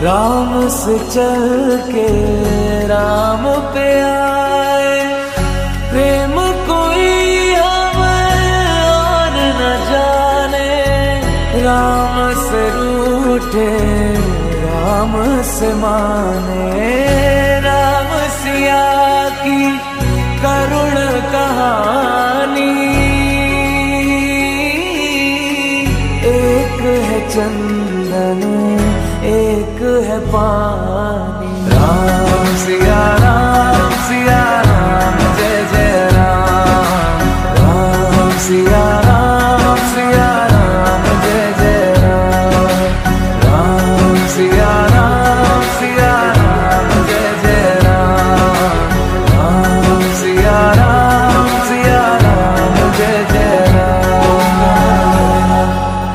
राम से चल के राम पे आए, प्रेम कोई हमें और न जाने। राम से रूठे राम से माने, राम सिया की करुण कहानी। एक है चंदन एक है पानी। राम सिया राम जय जय राम। राम सिया राम जय जय राम। राम सिया राम जय जय राम। राम सिया राम जय जय राम।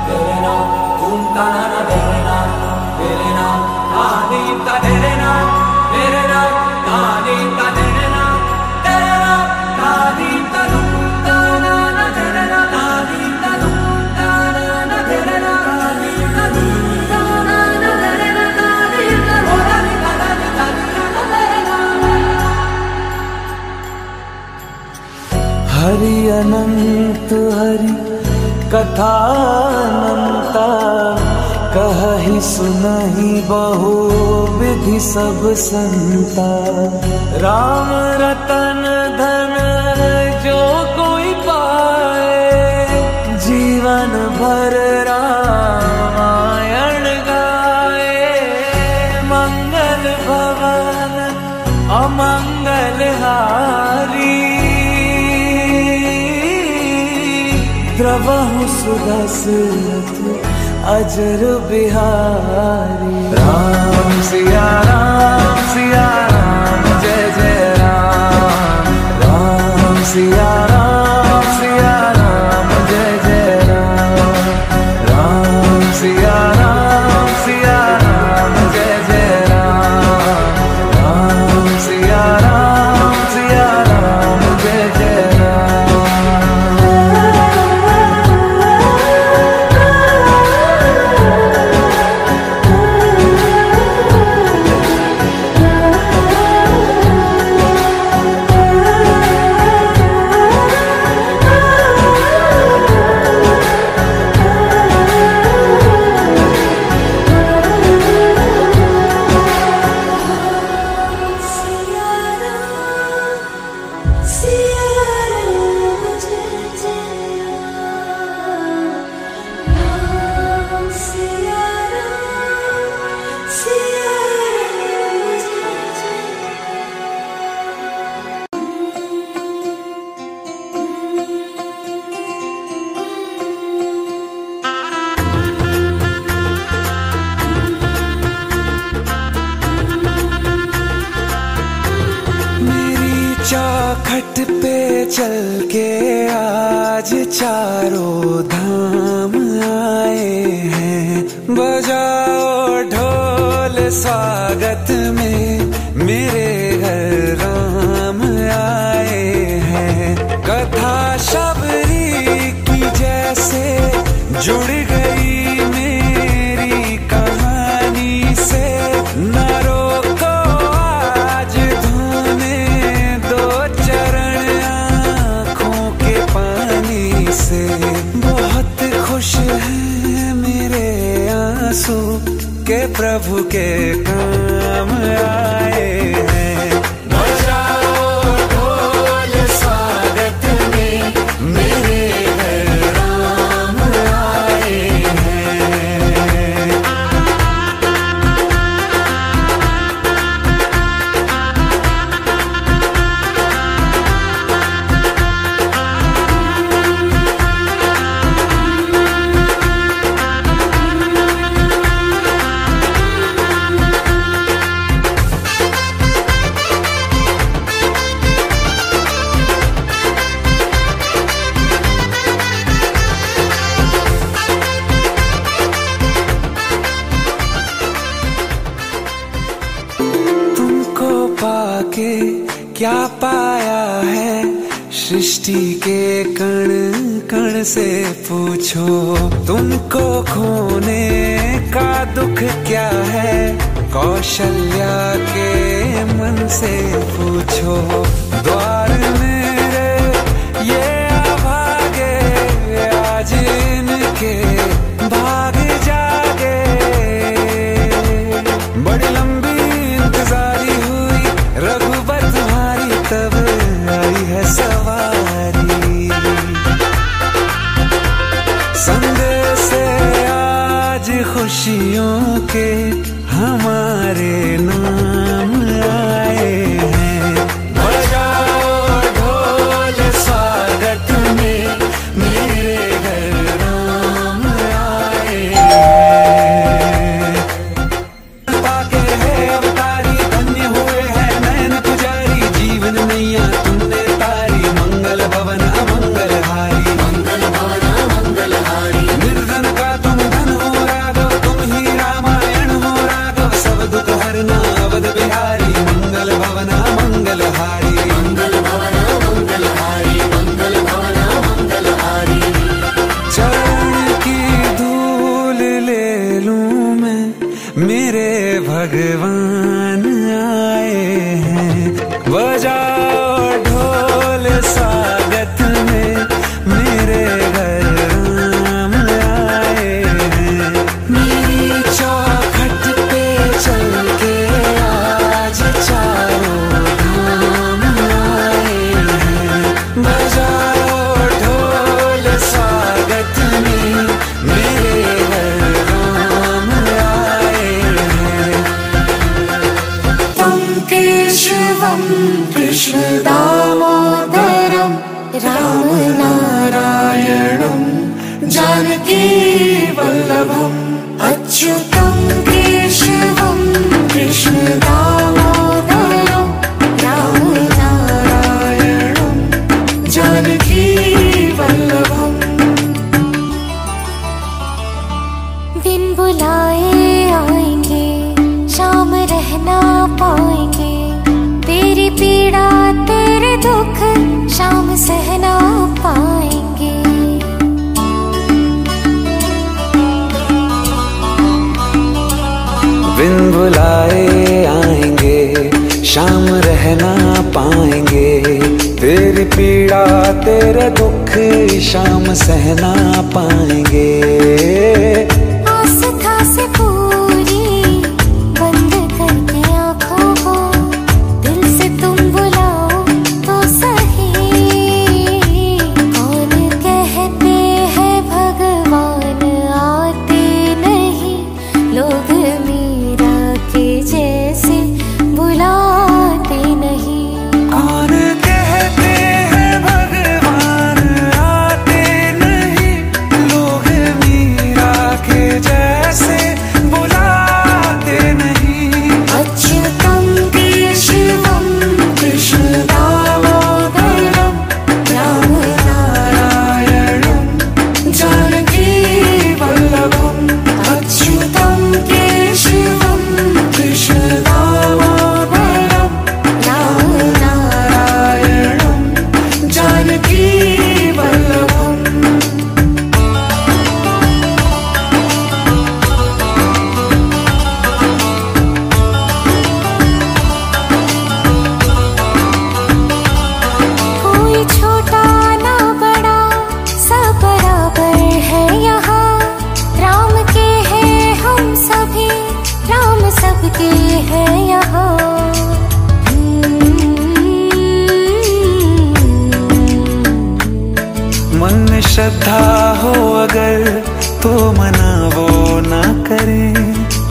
तेरे नाम तुम ताना तेरे नाम तेरे नाम आदि का तेरे नाम तेरे नाम आदि का तेरे नाम तेरे नाम आदि का तुम ताना तेरे नाम आदि का तुम ताना तेरे नाम आदि का तुम ताना तेरे नाम आदि का होदानी का तेरे नाम। हरि अनंत हरि कथा अनंता, कहि सुनहि बहु विधि सब संता। राम रतन धन जो कोई पाए, जीवन भर रामायण गाए। मंगल भवन अमंगल हारी, द्रवहु सुदशरथ अजर बिहारी। राम सिया राम जय जय राम। राम सिया राम जय जय राम। राम सिया राम जय जय राम। राम सिया राम जय जय राम। चौखट पे चल के आज चारों धाम आए हैं। बजाओ ढोल स्वागत में, मेरे घर राम आए हैं। कथा शबरी की जैसे जुड़ गई मेरी कहानी से। न रोको आज धोने दो चरण आँखों के पानी से। बहुत खुश हैं मेरे आंसू के प्रभु के काम आए हैं। बजाओ ढोल स्वागत में, मेरे घर राम आए हैं। पाके क्या पाया है, सृष्टि के कण कण से पूछो। तुमको खोने का दुख क्या है, कौशल्या के मन से पूछो, द्वार मेरे ये अभागे आज इनके भाग जागे। बड़ी लंबी इंतजारी हुई रघुबर तुम्हारी, तब आई है सवारी। संदेश से आज खुशियों के हमारे नाम आए हैं। बजाओ ढोल स्वागत में मेरे घर राम आए हैं। पाके है अवतारी, धन्य हुए हैं नैन पुजारी, जीवन नैया तुमने तारी, मंगल भवन अमंगल हारी। मंगल भवन अमंगल हारी, निर्धन का तुम धन हो राघव, तुम ही रामायण हो राघव, सब दुख हरना अवध बिहारी, मंगल भवन अमंगल हारी। मंगल भवन अमंगल हारी, मंगल भवन अमंगल हारी। चरण की धूल ले लूं मैं, मेरे भगवान आए हैं। बजाओ ढोल स्वागत में मेरे घर राम आए हैं। मेरी चौखट पे चल के आज चारों धाम आए हैं। बजाओ ढोल स्वागत में मेरे घर राम आए हैं। तं केशवं कृष्ण दामोदरं राम नारायणं जानकी वल्लभम्। अच्युतं केशवं कृष्ण दामोदरं राम नारायणं जानकी वल्लभम्। दिन बुलाए आएंगे, शाम रहना पाएंगे, तेरी पीड़ा तेरे दुख शाम सहना पाएंगे। दिन बुलाए आएंगे, शाम रहना पाएंगे, तेरी पीड़ा तेरे दुख शाम सहना पाएंगे। आस्था से पूरी बंद करके आँखों को, दिल से तुम बुलाओ तो सही। कौन कहते हैं भगवान आते नहीं, लोग मीरा के जैसे बुलाते नहीं। कौन कहते हैं भगवान आते नहीं, लोग मीरा के जैसे बुलाते नहीं। अच्युतं केशवं कृष्ण दामोदरं राम नारायणं जानकी वल्लभम्। अच्युतं केशवं कृष्ण दामोदरं राम नारायणं जानकी वल्लभम्। कोई छोटा ना बड़ा सब बराबर है यहाँ, राम के हैं हम सभी, राम सबके हैं यहाँ। मन में श्रद्धा हो अगर तो मना वो ना करें,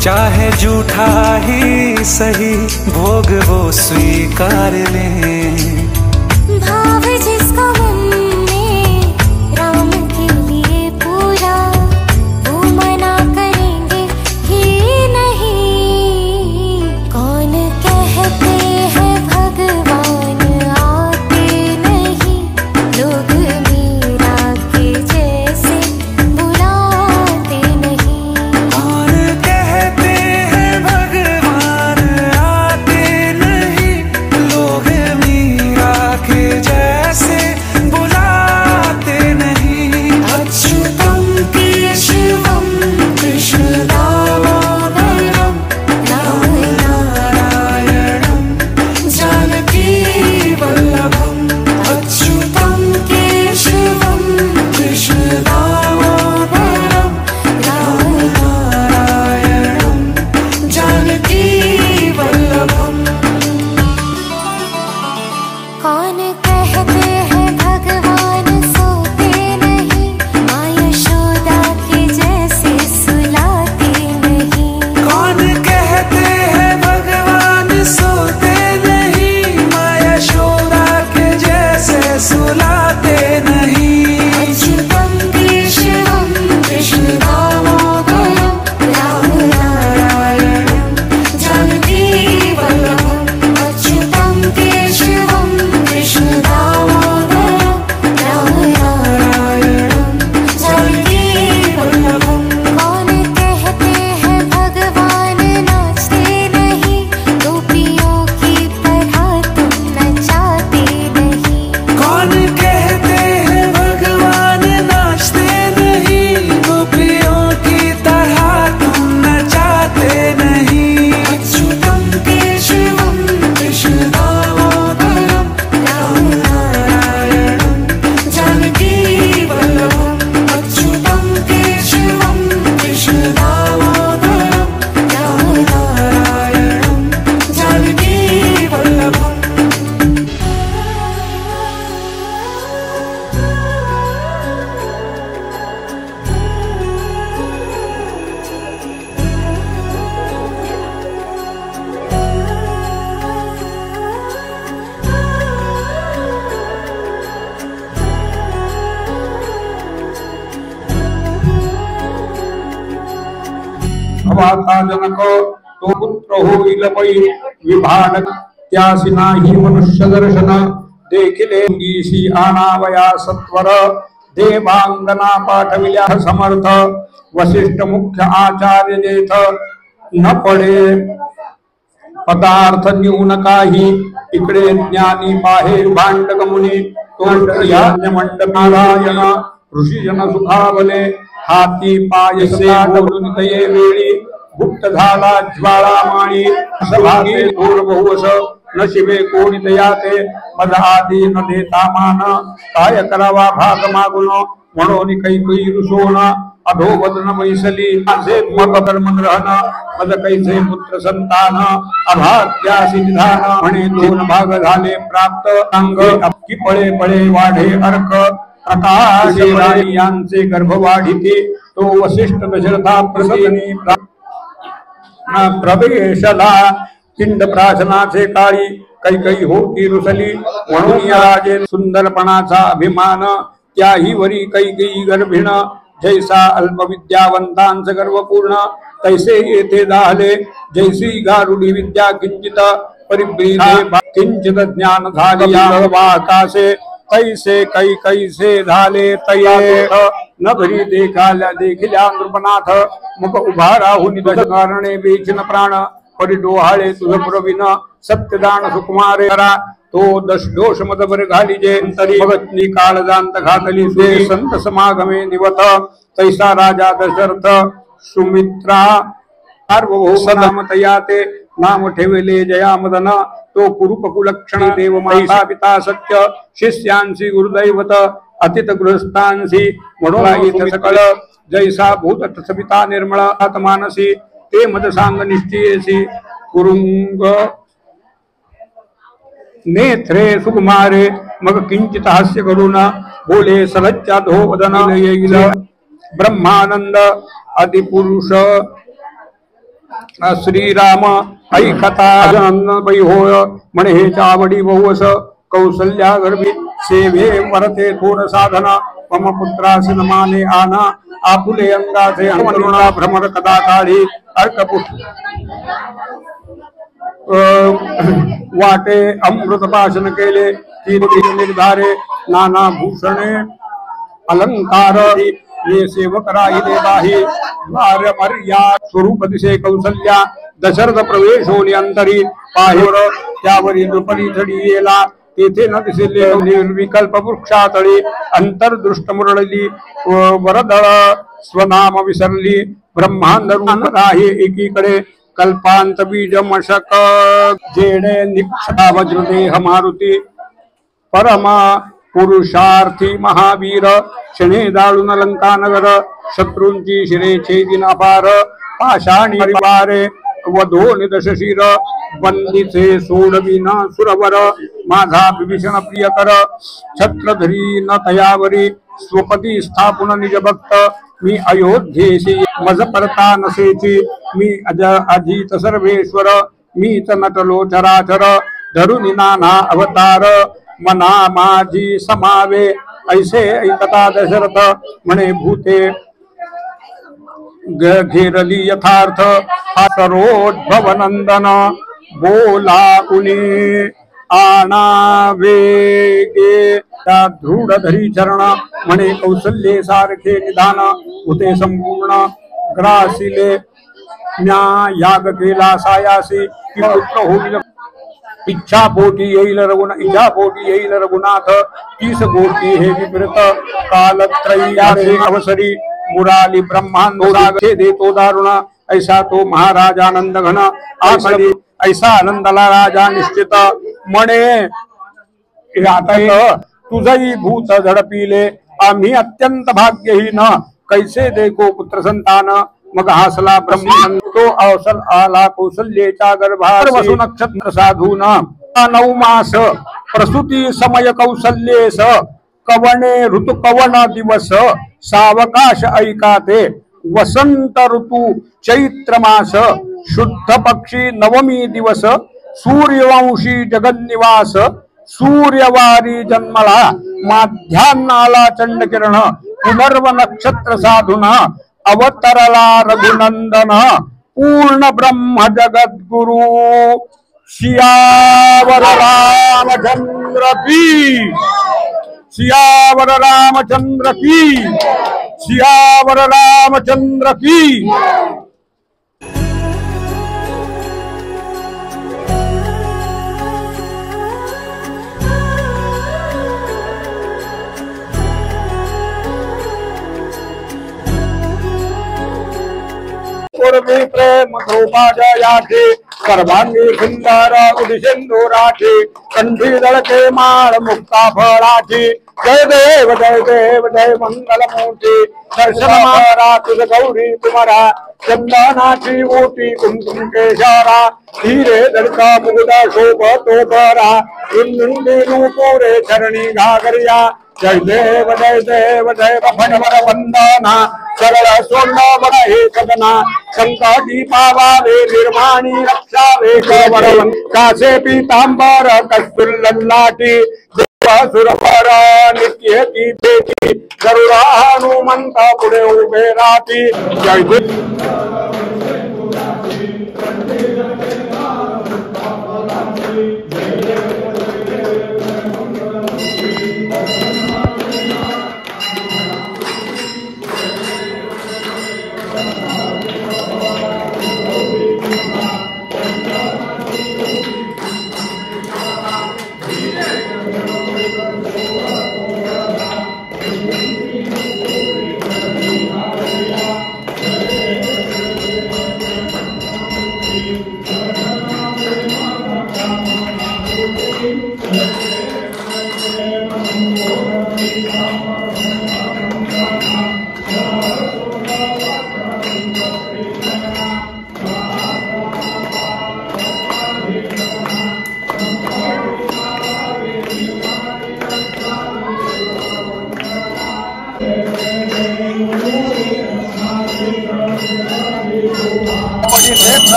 चाहे झूठा ही सही भोग वो स्वीकार लें। भाव जिसका मन में राम के लिए पूरा, वो मना करेंगे ही नहीं। कौन कहते हैं भगवान आते नहीं, लोग मीरा के जैसे बुलाते नहीं। कौन कहते हैं भगवान आते नहीं, लोग कौन कहते हैं भगवान सोते नहीं, माँ यशोदा के जैसे सुलाते नहीं। कौन कहते हैं भगवान सोते नहीं, माँ यशोदा के जैसे सुलाते नहीं। अच्युतम केशवम कृष्ण दामोदरम राम नारायणम जानकी वल्लभम। अच्युतम केशवम कृष्ण दामोदरम राम नारायणम जानकी वल्लभम। कौन कहते हैं भगवान नाचते नहीं, गोपियों की तरह तुम नचाते नहीं। कौन कहते हैं भगवान नाचते नहीं, गोपियों की तरह तुम नचाते नहीं। अच्युतम केशवम कृष्ण दामोदरम राम नारायणम जानकी वल्लभम। अच्युतम केशवम कृष्ण दामोदरम राम नारायणम जानकी वल्लभम। अवाता जनक तो पुत्र होईल पै, विभानक त्यासी नाही मनुष्य दर्शन। देखिले गीशी आणावया सत्वर, देवांगना पाठविल्या समर्थ। वशिष्ठ मुख्य आचार्य देथ, न पडे पदार्थ न्यून काही। इकडे ज्ञानी बाहेर भांडक मुनी, तो याज्ञ मंडप नारायण। ऋषीजन सुखावले, हाती पायसे बोलून तये वेळी। गुप्त झाला ज्वाळा माळी, सभागे थोर बहुवस। नशिबे कोणी दयाते, मद आधी न देता मान। काय करावा भाग मागुन, म्हणून कैकई रुसोन। अधोवदन मैसली, माझे मग कर्म ग्रहण। मद कैसे पुत्र संतान, अभाग्यासी निधान। म्हणे दोन भाग झाले प्राप्त, अंग अक्की पळे पळे वाढे अर्क। प्रकाश राणी यांचे गर्भ वाढिते, तो वशिष्ठ दशरथा प्रसन्नी प्रवेशला। पिंड प्राशनाचे काळी, कैकई होती रुसली। म्हणून या राजे सुंदरपणाचा अभिमान, त्याही वरी कैकई गर्भिण। जैसा अल्पविद्यावंतांच गर्वपूर्ण, तैसे येथे झाले। जैसी गारुडी विद्या किंचित परिब्रीते, किंचित ज्ञान झाले या वाकासे। कैसे कैसे झाले तये, न भरी देखिल्या नृपनाथ। मुख उभा राहून कारणे बेचिन प्राण, परी डोहाळे तुझ प्रवीण। सत्यदान सुकुमारे करा, तो दोष मदबर घालिजे। तरी भगतनी काळजांत घातली से, संत समागमे निवत। तैसा राजा दशरथ सुमित्रा सार्वभौम तयाते, नाम ठेवले जया मदन। तो कुरुपकुलक्षणी देव माता पिता सत्य, शिष्यांसी गुरुदैवत। अतित गृहस्थांसी म्हणून सकळ, जैसा भूत सविता निर्मळ आत्मानसी। ते मद सांग निश्चयसी, कुरुंग नेत्रे सुकुमारे। मग किंचित हास्य करून, बोले सलज्जा धोवदन। येईल ब्रह्मानंद आदिपुरुष श्रीराम, ऐकता पै होय। म्हणे हे चावडी बहुवस, कौसल्या गर्भी सेवे वरते थोर साधन। मम पुत्रास नमाने आना, आपुले अंगाचे अंतरुणा भ्रमर कदा काढी। अर्कपुष्प वाटे अमृत भाषण केले, तीन निर्धारे नाना भूषणे अलंकार। ये सेवक राहिले बाही, द्वार मर्या स्वरूप दिसे कौसल्या। दशरथ प्रवेश होली अंतरी, पाहेर त्यावरी नृपली थडी येला। तेथे न दिसले निर्विकल्प वृक्षातळी, अंतर्दृष्ट मुरळली वरदळ स्वनाम विसरली। ब्रह्मांड राही एकीकडे, कल्पांत बीज मशक जेणे निक्षता वज्रदेह मारुती। परमा पुरुषार्थी महावीर, क्षणे दाळून लंका नगर। शत्रूंची शिरे छेदिन अपार, पाषाणी परिवारे वधो निदशशीर वंदिसे सोडविन सुरवर माझा विभीषण प्रियकर छत्रधरी न तयावरी स्वपती स्थापुन निज भक्त मी अयोध्येशी मज परता नसेची मी अजित सर्वेश्वर मीच नटलो चराचर धरुनी नाना अवतार मना माझी समावे ऐसे ऐकता दशरथ म्हणे भूते घेरली यथार्थ हा सरोद्भव नंदन बोला उनी आणावे गे त्या दृढ धरी चरण म्हणे कौशल्ये सारखे निधान होते संपूर्ण ग्रासिले याग केला सायासी की पुत्र होईल इच्छा पोटी येईल रघुनाथ 30 कोटी हे विपरीत कालत्रयी अवसरी मुराली ब्रह्मांडे देतो दारुण ऐसा तो महाराज आनंद घन आसरी ऐसा आनंदला राजा निश्चित म्हणे आता तुझही भूत झडपिले आम्ही अत्यंत भाग्यहीन कैसे देखो पुत्र संतान मग हसला ब्रह्मन तो अवसल आला कौशल्येच्या गर्भात वसु नक्षत्र साधून 9 मास प्रसूती समय कौशल्येस कवणे ऋतु कवन दिवस सावकाश ऐकाते वसंत ऋतु चैत्र मास शुद्ध पक्षी नवमी दिवस सूर्यवंशी जगन्निवास सूर्यवारी जन्मला माध्यान्नाला चंडकिरण पुनर्व नक्षत्र साधून अवतरला रघुनंदन पूर्ण ब्रह्म जगत गुरु सियावर रामचंद्र की सियावर रामचंद्र की सियावर रामचंद्र की। पूर्वी प्रेम धूपाजयाचे सर्वांगी सुंदर उदिसिंधुराची कंठी दळके माळ मुक्ता फळाची जय देव जय मंगल मूर्ती दर्शन मारा तुझ गौरी तुम्हारा चंदनाची ओटी कुमकुम केशारा हिरे दर्का मुगदा शोभतो बरा रूपोरे चरणी घागरिया जय देव जय भगवर वंदना सरळ सोंड बघा हे सदना संकटी पावावे निर्माणी रक्षावे कवरवन कासे पीतांबर कस्तुल्ललाटी सुरपर नित्य की पेटी गरुडा हनुमंत पुढे उभे राहती जय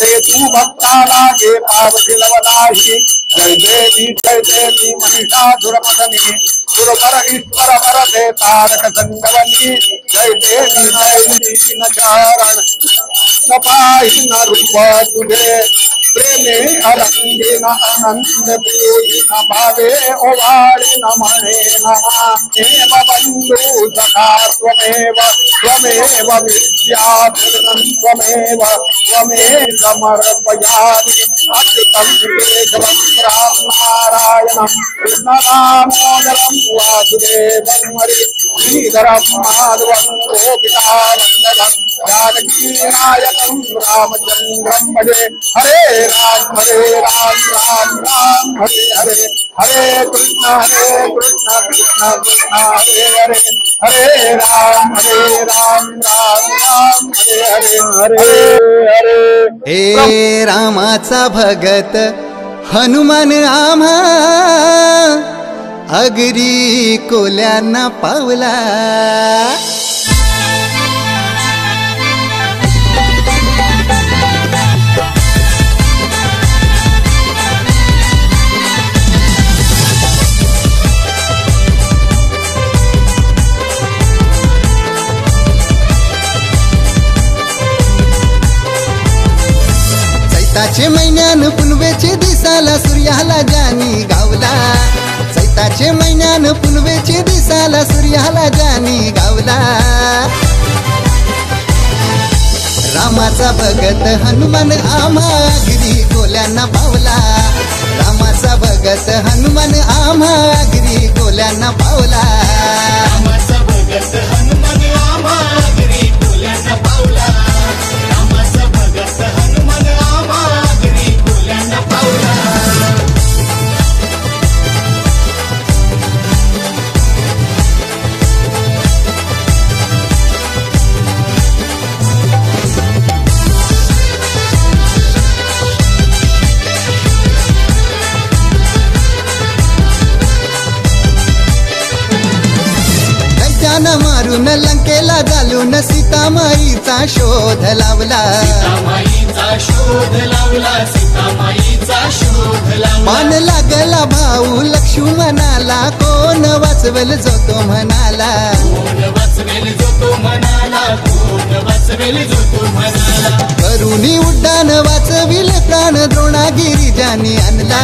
ते तू भक्ता लागे पावती लवनाशी जय देवी महिषासुरमदनी सुरवर ईश्वर वरदे तारक संगवनी जय देवी न चारण तपाही न रूप तुझे प्रेमे अरंगे न अनंत पूजी न भावे ओवाळे न मणे नमा एव बंधु सखा त्वमेव विद्या त्वमेव समर्पयामि अच्युतं केशवं नारायणं कृष्णदामोदरं वासुदेवं हरि श्रीधरं माधवं गोपिकानन्दनं जानकीनायकं रामचन्द्रं भजे हरे राम राम राम हरे हरे हरे कृष्ण कृष्ण कृष्ण हरे हरे हरे राम राम राम हरे हरे हरे हे रामाचा भगत हनुमान आम्हा अगरी कोल्यांना पावला. चैताचे महिन्यान पुनवेचे दिसाला सूर्याला जानी गावला. चैताचे महिन्यान पुनवेचे दिसाला सूर्याला जानी गावला. रामाचा भगत हनुमान आम्हा गिरी कोल्यांना पावला. रामाचा भगत हनुमान आम्हा गिरी कोल्यांना पावला. रामाचा भगत हनुमान आम्हा गिरी कोल्यांना पावला. रामाचा भगत हनुमान आम्हा गिरी कोल्यांना पावला. मारून लंकेला घालून सीतामाईचा शोध लावला. सीतामाईचा शोध लावला. सीतामाईचा शोध लावला. मान लागला भाऊ लक्ष्मणाला कोण वाचवेल जो तो म्हणाला. कोण वाचवेल जो तो म्हणाला. कोण वाचवेल जो तो म्हणाला. करुणी उड्डाण वाचविल प्राण द्रोणागिरिजानी आणला.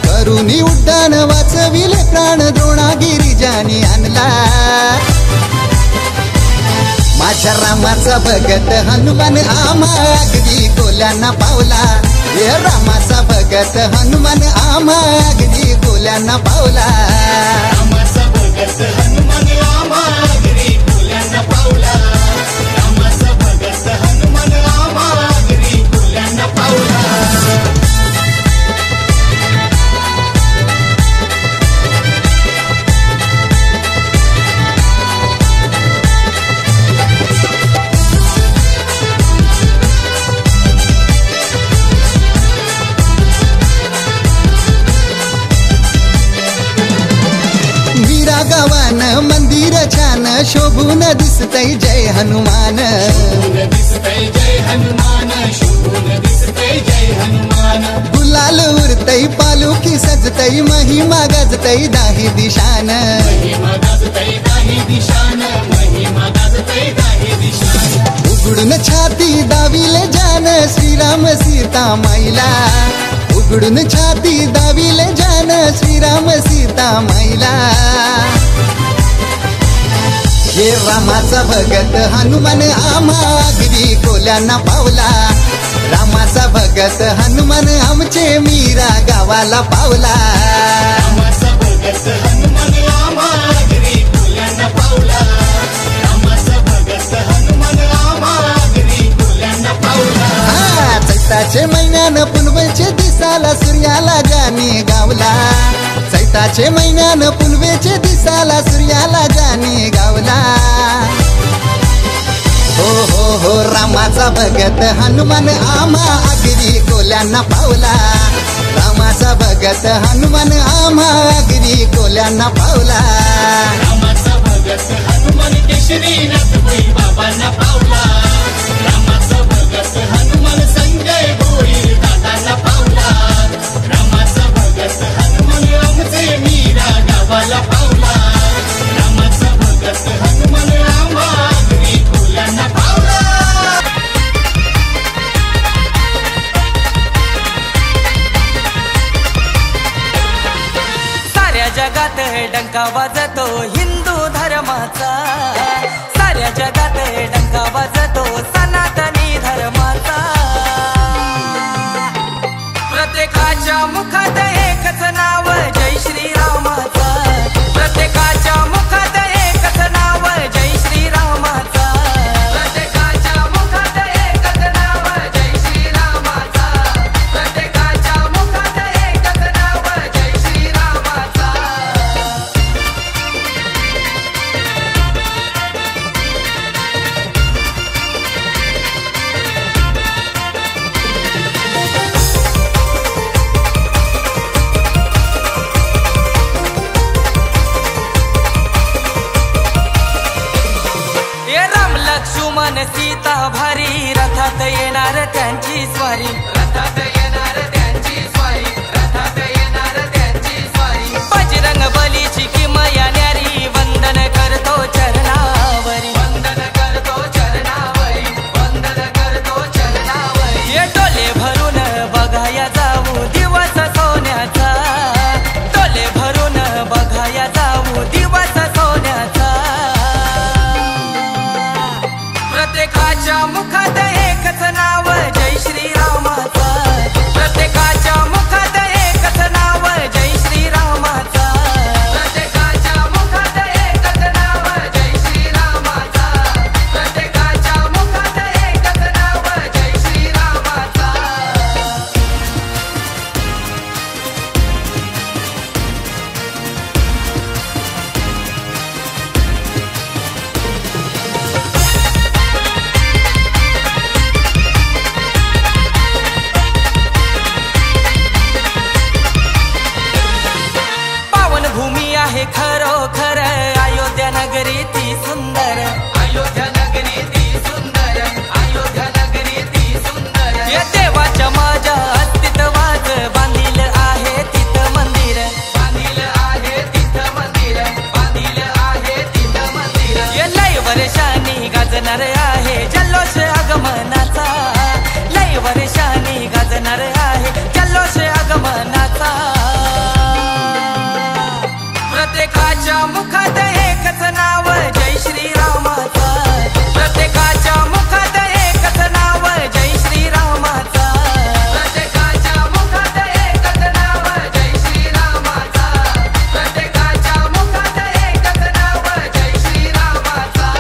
करुणी उड्डाण वाचविल प्राण द्रोणागिरिजानी आणला. माझ्या रामाचा भगत हनुमान आम्हा अगदी कोल्यांना पावला. हे रामाचा भगत हनुमान आम्हा अगदी कोल्यांना पावला. रामाचा भगत हनुमान आम्हा गिरी कोल्यांना पावला. रामाचा भगत हनुमान आम्हा गिरी कोल्यांना पावला. गावान मंदिर छान शोभून दिसतय जय हनुमान. शोभून दिसतय जय हनुमान. शोभून दिसतय जय हनुमान. गुलाल उरतय पालुकी सजतय महिमा गाजतय दाही दिशान. महिमा गाजतय दाही दिशान. महिमा गाजतय दाही दिशान. उघडून छाती दाविले जान श्रीराम सीता माईला. उघडून छाती दाविले जान श्रीराम सीता माईला. हे रामाचा भगत हनुमान आम्हा गिरी कोल्यांना पावला. रामाचा भगत हनुमान आमचे मीरा गावाला पावला. रामाचा भगत हनुमान आम्हा गिरी कोल्यांना पावला. रामाचा भगत हनुमान आम्हा गिरी कोल्यांना पावला. चैताचे महिन्यान पुनवेचे दिसाला सूर्याला जानी गावला. चैताचे महिन्यान पुनवेचे दिसाला सूर्याला जानी गावला. हो हो हो रामाचा भगत हनुमान आम्हा अगिरी कोल्यांना पावला. रामाचा भगत हनुमान आम्हा अगिरी कोल्यांना पावला. रामाचा भगत हनुमान केशरीनाथ भोई बाबांना पावला. रामाचा भगत हनुमान संजय भोईर दादांना पावला. रामाचा भगत हनुमान आमचे मीरा गावाला पावला. रामाचा भगत हनुमान आम्हा गिरी कोल्यांना पावला. साऱ्या जगात हे डंका वाजतो हिंदू धर्माचा. साऱ्या जगात हे डंका वाजतो सनातनी धर्माचा. प्रत्येकाच्या मुखात एकच नाव जय श्रीरामाचा. प्रत्येकाच्या मुखात एकच नाव जय श्रीरामाचा. प्रत्येकाच्या मुखात एकच नाव जय श्रीरामाचा. प्रत्येकाच्या मुखात एकच नाव जय श्रीरामाचा. सीता भारी रथात येणार त्यांची स्वारी रथात येणार त्यांची स्वारी रथात येणार त्यांची स्वारी बजरंग बलीची किमया न्यारी वंदन करतो चरणावरी वंदन करतो चरणावरी वंदन करतो चरणावरी ये डोले भरून बघाया जाऊ दिवस सोन्याचा डोले भरून बघाया जाऊ दिवस सोन्याचा प्रत्येकाच्या मुखात एकच नाव जय श्रीरामाचा प्रत्येकाच्या मुखात एकच नाव जय श्रीरामाचा प्रत्येकाच्या मुखात एकच नाव जय श्रीरामाचा प्रत्येकाच्या मुखात एकच नाव जय श्रीरामाचा पावन भूमी आहे खरोखर अयोध्या नगरी ती सुंदर अयोध्या नगरी ती सुंदर अयोध्या नगरी ती सुंदर या देवाच्या माझ्या अस्तित्वात बांधील आहे तिथं मंदिर बांधील आहे तिथं मंदिर बांधील आहे तिथं मंदिर या लय वर्षांनी गाजणार आहे जल्लोष आगमनाचा लय वर्षांनी गाजणार आहे जल्लोष आगमनाचा प्रत्येकाच्या मुखात एकच नाव जय श्रीरामाचा प्रत्येकाच्या मुखात एकच नाव जय श्रीरामाचा प्रत्येकाच्या मुखात एकच नाव जय श्रीरामाचा प्रत्येकाच्या मुखात एकच नाव जय श्रीरामाचा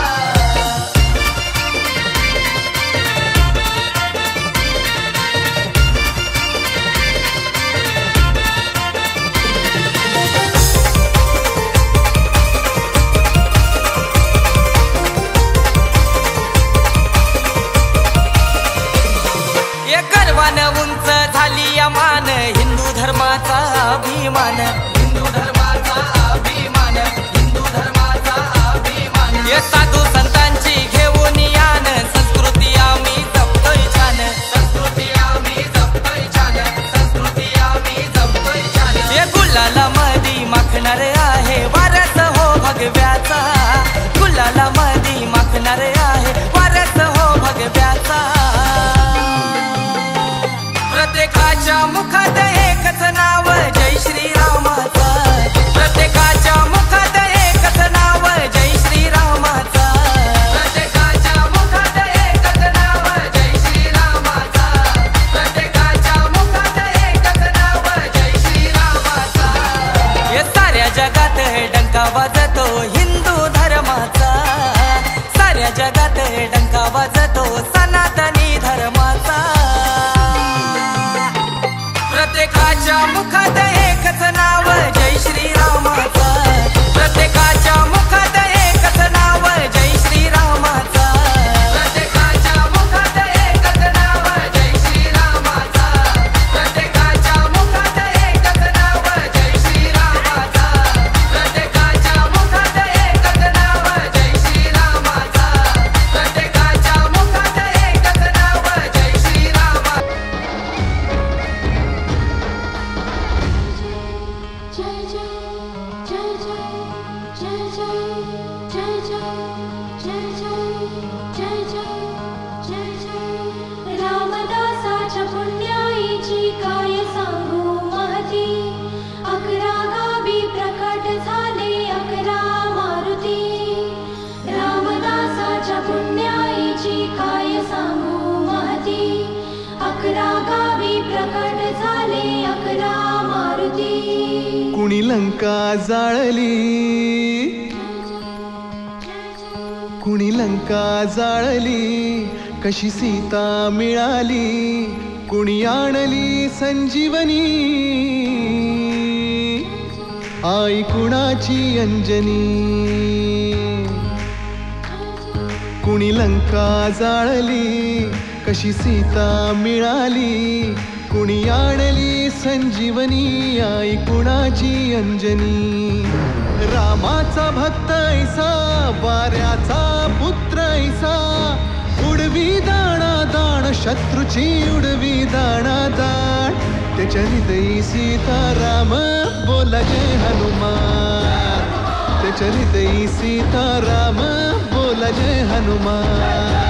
ये गर्वान उंच झाली या मान हिंदू धर्माचा अभिमान हिंदू धर्माचा अभिमान हिंदू धर्माचा अभिमान ये साधू संतांची घेऊन यान संस्कृती आम्ही जपतोय छान संस्कृती आम्ही जपतोय छान संस्कृती आम्ही जपतोय छान ये गुलाला मधी माखणार आहे वारस हो भगव्याचा गुलाला मधी माखणार आहे वारस हो भगव्याचा प्रत्येकाच्या मुखात एकच नाव जय श्रीरामाचा प्रत्येकाच्या मुखात एकच नाव जय श्रीरामाचा प्रत्येकाच्या मुखात एकच नाव जय श्रीरामाचा प्रत्येकाच्या मुखात एकच नाव जय श्रीरामाचा या साऱ्या जगात डंका वाजतो हिंदू धर्माचा साऱ्या जगात डंका वाजतो सनातनी धर्माचा प्रत्येकाच्या मुखात एकच नाव जय श्रीरामाचा प्रत्येकाच्या मुखात एकच नाव जय श्रीरामाचा प्रत्येकाच्या मुखात एकच नाव जय श्रीरामाचा प्रत्येकाच्या मुखात एकच नाव जय श्रीरामाचा प्रत्येकाच्या मुखात एकच नाव जय श्रीरामाचा प्रत्येकाच्या मुखात एकच नाव जय श्रीरामाचा रामदासाच्या पुण्याईची काय सांगू महती 11 गावी प्रकट झाले 11 मारुती रामदासाच्या पुण्याईची काय सांगू महती 11 गावी प्रकट झाले 11 मारुती कुणी लंका जाळली कुणी लंका जाळली कशी सीता मिळाली कुणी आणली संजीवनी आई कुणाची अंजनी कुणी लंका जाळली कशी सीता मिळाली कुणी आणली संजीवनी आई कुणाची अंजनी रामाचा भक्त ऐसा वाऱ्याचा पुत्र ऐसा उडवी दाणा दाण शत्रूची उडवी दाणा दाण त्याच्या हृदयी सीताराम बोला जय हनुमान त्याच्या हृदयी सीताराम बोला जय हनुमान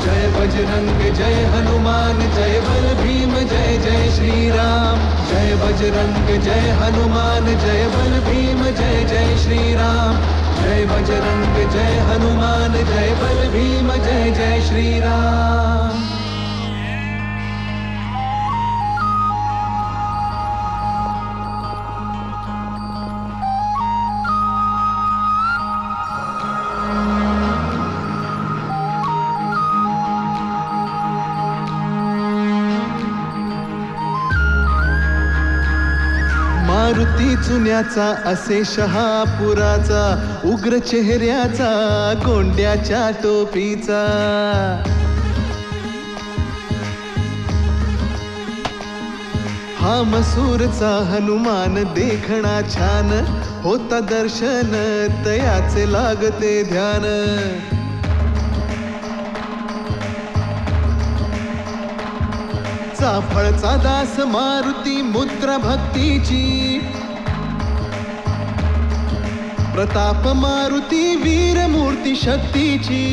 जय बजरंग जय हनुमान जय बल भीम जय जय श्रीराम जय बजरंग जय हनुमान जय बल भीम जय जय श्रीराम जय बजरंग जय हनुमान जय बल भीम जय जय श्रीराम मारुती चुन्याचा असे शहापुराचा उग्र चेहऱ्याचा गोंड्याच्या टोपीचा हा मसूरचा हनुमान देखणा छान होता दर्शन तयाचे लागते ध्यान चाफळचा दास मारुती मुद्रा भक्तीची प्रताप मारुती वीर मूर्ती शक्तीची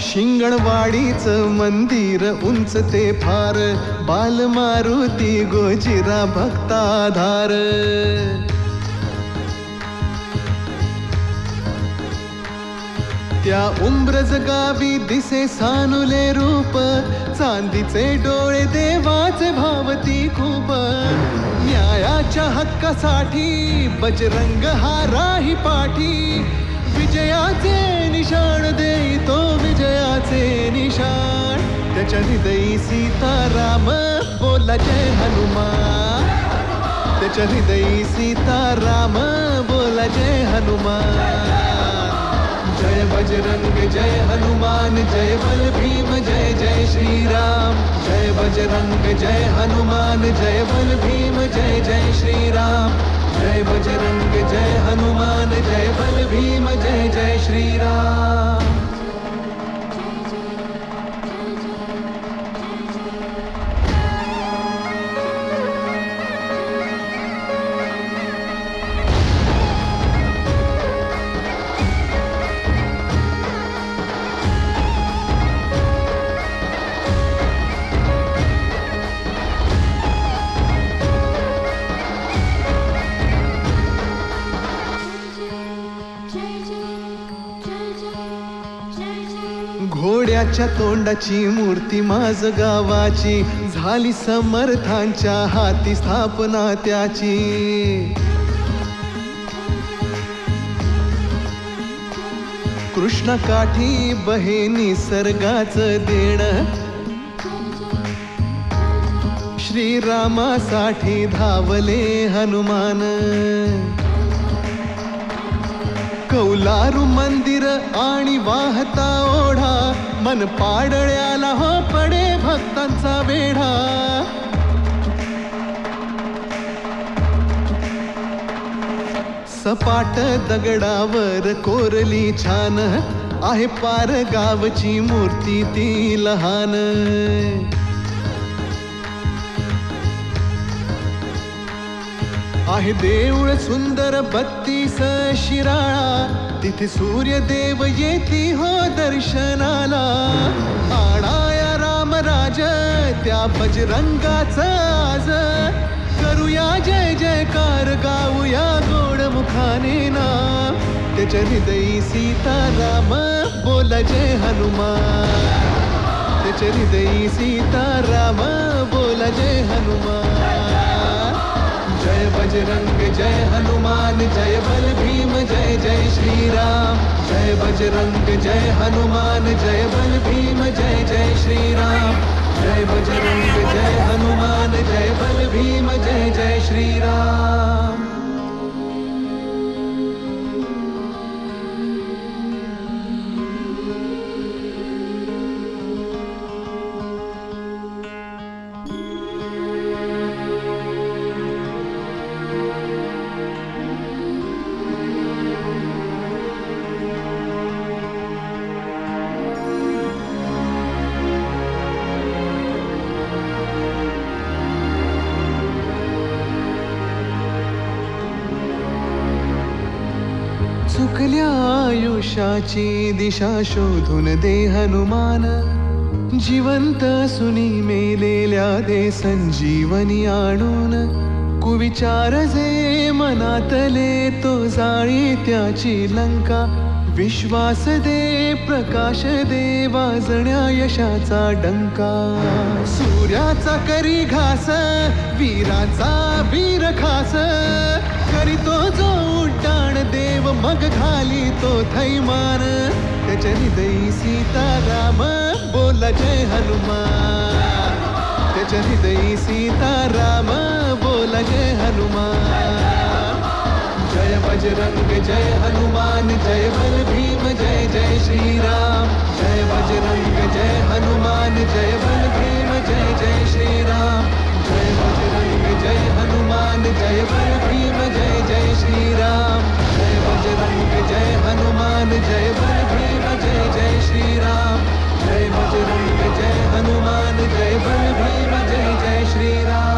शिंगणवाडीच मंदिर उंच ते फार बाल मारुती गोजिरा भक्ताधार त्या उंब्रज गावी दिसे सानुले रूप चांदीचे डोळे देवाचे भावती खूप न्यायाच्या हक्कासाठी बजरंग हा राही पाठी विजयाचे निशाण देतो विजयाचे निशाण त्याच्या हृदयी सीताराम बोला जय हनुमान त्याच्या हृदयी सीताराम बोला जय हनुमान जय बजरंग जय हनुमान जय बल भीम जय जय श्रीराम जय बजरंग जय हनुमान जय बल भीम जय जय श्रीराम जय बजरंग जय हनुमान जय बल भीम जय जय श्रीराम घोड्याच्या तोंडाची मूर्ती माझ गावाची झाली समर्थांच्या हाती स्थापना त्याची कृष्णकाठी बहे निसर्गाचं देण श्रीरामासाठी धावले हनुमान कौलारू मंदिर आणि वाहता ओढा मन पाडळ्याला हो पडे भक्तांचा वेढा सपाट दगडावर कोरली छान आहे पार गावची मूर्ती ती लहान आहे देऊळ सुंदर 32 शिराळा तिथे सूर्यदेव येती हो दर्शनाला आणाया रामराज त्या बजरंगाचा आज करूया जय जयकार गाऊया गोड मुखाने नाम त्याच्या हृदयी सीताराम बोला जय हनुमान त्याच्या हृदयी सीताराम बोला जय हनुमान जय बजरंग जय हनुमान जय बल भीम जय जय श्रीराम जय बजरंग जय हनुमान जय बल भीम जय जय श्रीराम जय बजरंग जय हनुमान जय बल भीम जय जय श्रीराम चुकल्या आयुष्याची दिशा शोधून दे हनुमान, जिवंत सुनी मेलेल्या दे संजीवनी आणून, कुविचार जे मनातले तो जाळी त्याची लंका, विश्वास दे प्रकाश दे वाजण्या यशाचा डंका, सूर्याचा करी घास वीराचा वीर खास, करीतो जो उड्डाण देव मग घाली तो थैमान, त्याच्या हृदयी सीताराम बोला जय हनुमान, त्याच्या हृदयी सीताराम बोला जय हनुमान, जय बजरंग जय हनुमान जय बल भीम जय जय श्रीराम, जय बजरंग जय हनुमान जय बल भीम जय जय श्रीराम, जय बजरंग जय हनुमान जय बल भीम जय जय श्रीराम, जय बजरंग जय हनुमान जय बल भीम जय जय श्रीराम, जय बजरंग जय हनुमान जय बल भीम जय जय श्रीराम।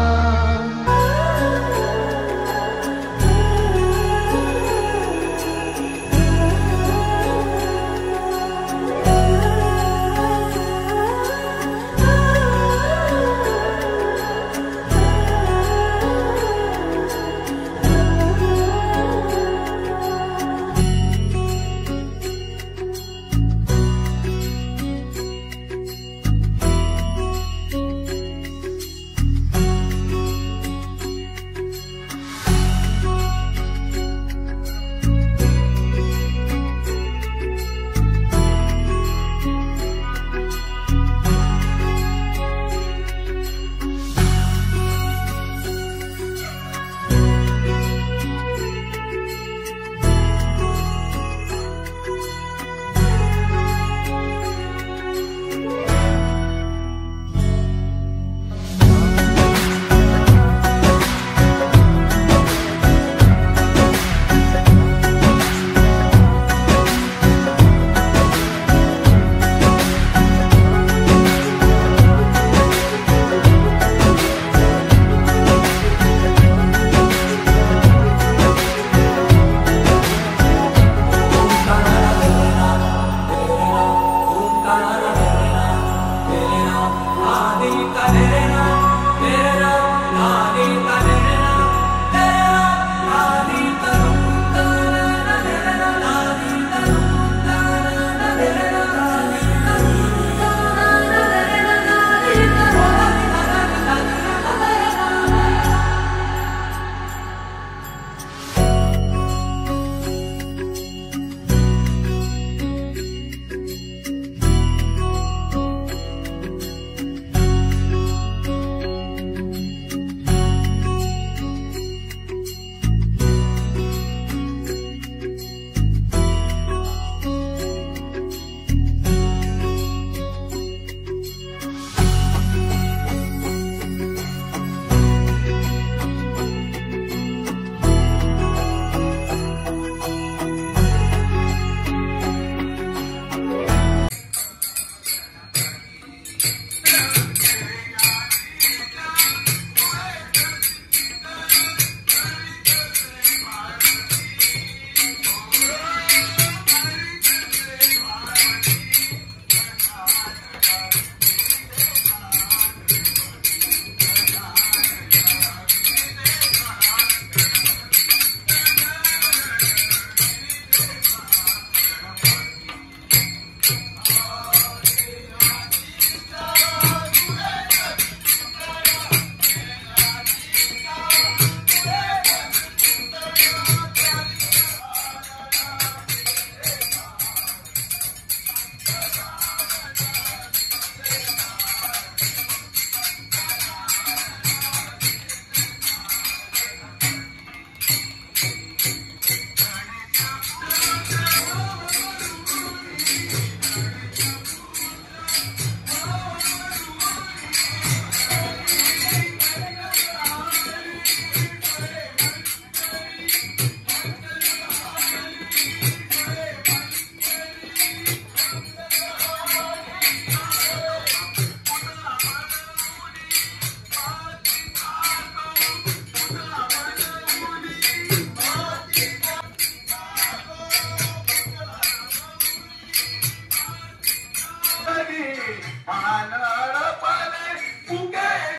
मान